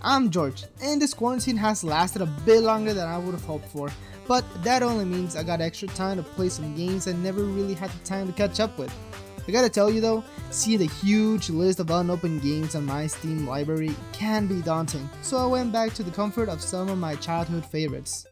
I'm George, and this quarantine has lasted a bit longer than I would have hoped for, but that only means I got extra time to play some games I never really had the time to catch up with. I gotta tell you though, seeing the huge list of unopened games on my Steam library can be daunting, so I went back to the comfort of some of my childhood favorites.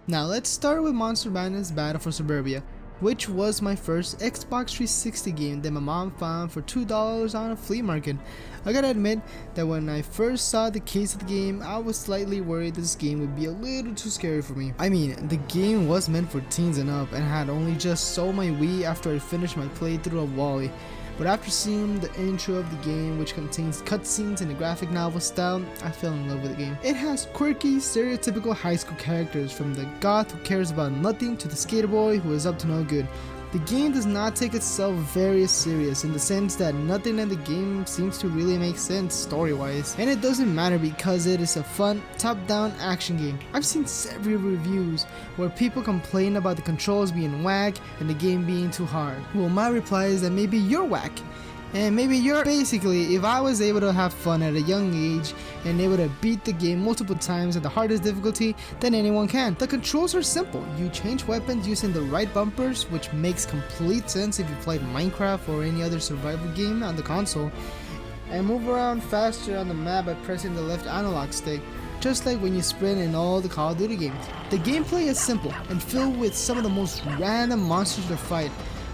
Now let's start with Monster Madness Battle for Suburbia, which was my first Xbox 360 game that my mom found for $2 on a flea market. I gotta admit that when I first saw the case of the game, I was slightly worried this game would be a little too scary for me. I mean, the game was meant for teens and up, and had only just sold my Wii after I finished my playthrough of Wally. But after seeing the intro of the game, which contains cutscenes in a graphic novel style, I fell in love with the game. It has quirky, stereotypical high school characters, from the goth who cares about nothing to the skater boy who is up to no good. The game does not take itself very serious, in the sense that nothing in the game seems to really make sense story-wise. And it doesn't matter because it is a fun, top-down action game. I've seen several reviews where people complain about the controls being whack and the game being too hard. Well, my reply is that maybe you're whack. And maybe you're basically, if I was able to have fun at a young age and able to beat the game multiple times at the hardest difficulty, then anyone can. The controls are simple. You change weapons using the right bumpers, which makes complete sense if you played Minecraft or any other survival game on the console, and move around faster on the map by pressing the left analog stick, just like when you sprint in all the Call of Duty games. The gameplay is simple and filled with some of the most random monsters to fight.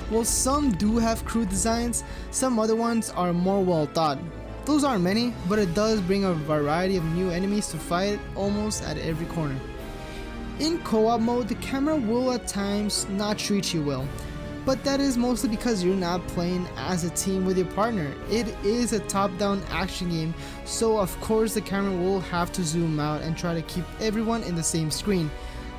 While some do have crude designs, some other ones are more well thought. Those aren't many, but it does bring a variety of new enemies to fight almost at every corner. In co-op mode, the camera will at times not treat you well, but that is mostly because you're not playing as a team with your partner. It is a top-down action game, so of course the camera will have to zoom out and try to keep everyone in the same screen.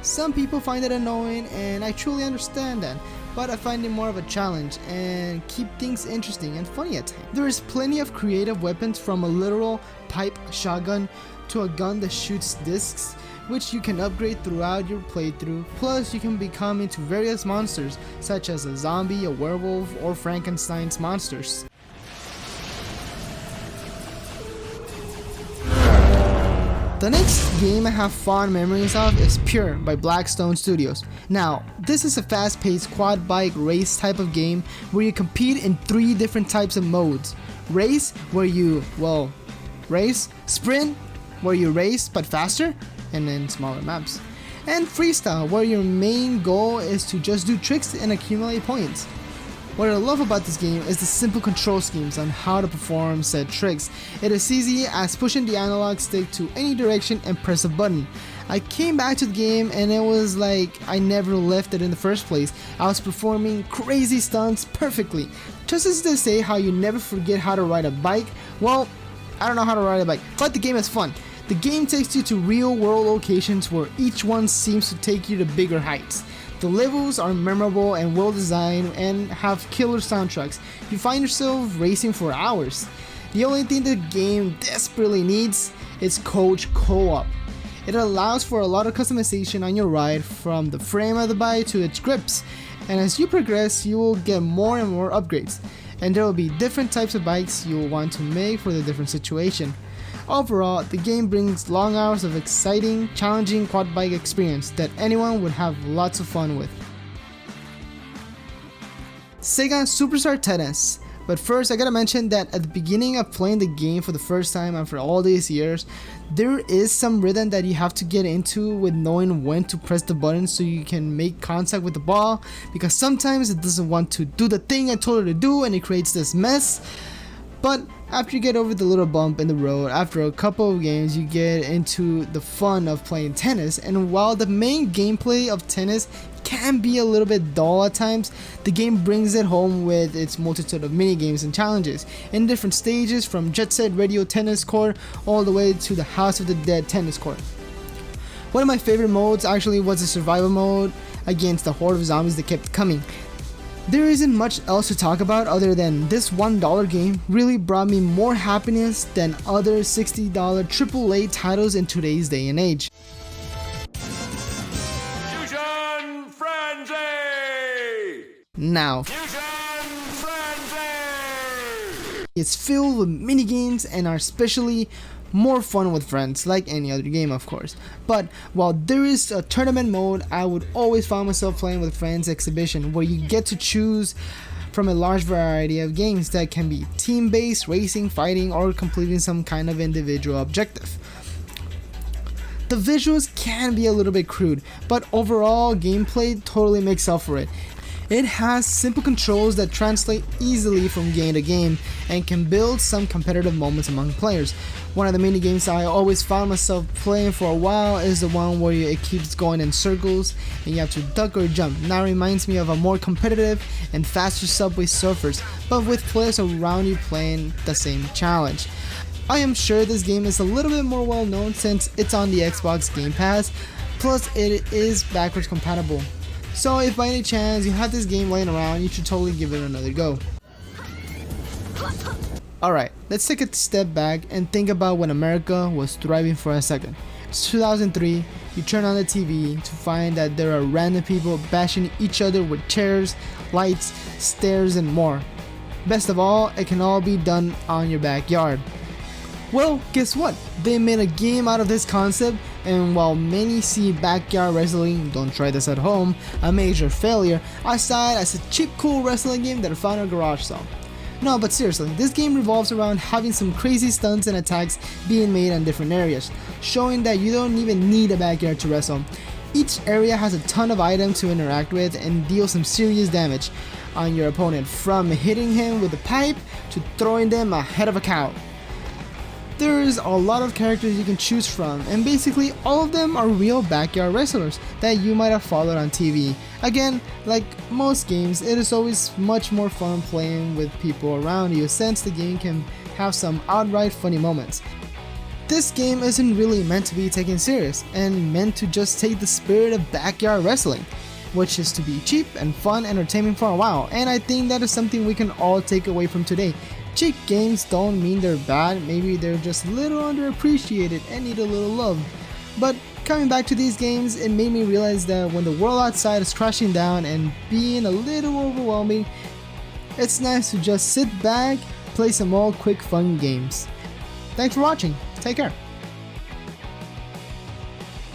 Some people find it annoying, and I truly understand that, but I find it more of a challenge and keep things interesting and funny at times. There is plenty of creative weapons, from a literal pipe shotgun to a gun that shoots discs, which you can upgrade throughout your playthrough. Plus you can become into various monsters such as a zombie, a werewolf, or Frankenstein's monsters. The next game I have fond memories of is Pure by Blackstone Studios. Now, this is a fast-paced quad bike race type of game where you compete in 3 different types of modes. Race, where you, race. Sprint, where you race but faster and in smaller maps. And Freestyle, where your main goal is to just do tricks and accumulate points. What I love about this game is the simple control schemes on how to perform said tricks. It is easy as pushing the analog stick to any direction and press a button. I came back to the game and it was like I never left it in the first place. I was performing crazy stunts perfectly. Just as they say how you never forget how to ride a bike, well, I don't know how to ride a bike, but the game is fun. The game takes you to real world locations where each one seems to take you to bigger heights. The levels are memorable and well designed and have killer soundtracks. You find yourself racing for hours. The only thing the game desperately needs is coach co-op. It allows for a lot of customization on your ride, from the frame of the bike to its grips, and as you progress you will get more and more upgrades, and there will be different types of bikes you will want to make for the different situation. Overall, the game brings long hours of exciting, challenging quad bike experience that anyone would have lots of fun with. Sega Superstar Tennis. But first I gotta mention that at the beginning of playing the game for the first time after all these years, there is some rhythm that you have to get into with knowing when to press the button so you can make contact with the ball, because sometimes it doesn't want to do the thing I told it to do and it creates this mess. But after you get over the little bump in the road, after a couple of games you get into the fun of playing tennis, and while the main gameplay of tennis can be a little bit dull at times, the game brings it home with its multitude of mini games and challenges in different stages, from Jet Set Radio Tennis Court all the way to the House of the Dead Tennis Court. One of my favorite modes actually was the survival mode against the horde of zombies that kept coming. There isn't much else to talk about other than this $1 game really brought me more happiness than other $60 AAA titles in today's day and age. Fusion Frenzy! Now, Fusion Frenzy! it's filled with mini games and are especially more fun with friends, like any other game of course. But while there is a tournament mode, I would always find myself playing with friends exhibition, where you get to choose from a large variety of games that can be team-based, racing, fighting, or completing some kind of individual objective. The visuals can be a little bit crude, but overall gameplay totally makes up for it. It has simple controls that translate easily from game to game and can build some competitive moments among players. One of the mini games I always found myself playing for a while is the one where it keeps going in circles and you have to duck or jump. Now it reminds me of a more competitive and faster Subway Surfers, but with players around you playing the same challenge. I am sure this game is a little bit more well known since it's on the Xbox Game Pass, plus it is backwards compatible. So if by any chance you have this game laying around, you should totally give it another go. Alright, let's take a step back and think about when America was thriving for a second. It's 2003, you turn on the TV to find that there are random people bashing each other with chairs, lights, stairs, and more. Best of all, it can all be done on your backyard. Well, guess what? They made a game out of this concept, and while many see backyard wrestling, don't try this at home, a major failure, I saw it as a cheap cool wrestling game that I found in a garage sale. No, but seriously, this game revolves around having some crazy stunts and attacks being made in different areas, showing that you don't even need a backyard to wrestle. Each area has a ton of items to interact with and deal some serious damage on your opponent, from hitting him with a pipe to throwing them a head of a cow. There's a lot of characters you can choose from, and basically all of them are real backyard wrestlers that you might have followed on TV. Again, like most games, it is always much more fun playing with people around you since the game can have some outright funny moments. This game isn't really meant to be taken serious, and meant to just take the spirit of backyard wrestling, which is to be cheap and fun entertainment for a while, and I think that is something we can all take away from today. Cheap games don't mean they're bad, maybe they're just a little underappreciated and need a little love. But coming back to these games, it made me realize that when the world outside is crashing down and being a little overwhelming, it's nice to just sit back, play some old quick fun games. Thanks for watching, take care.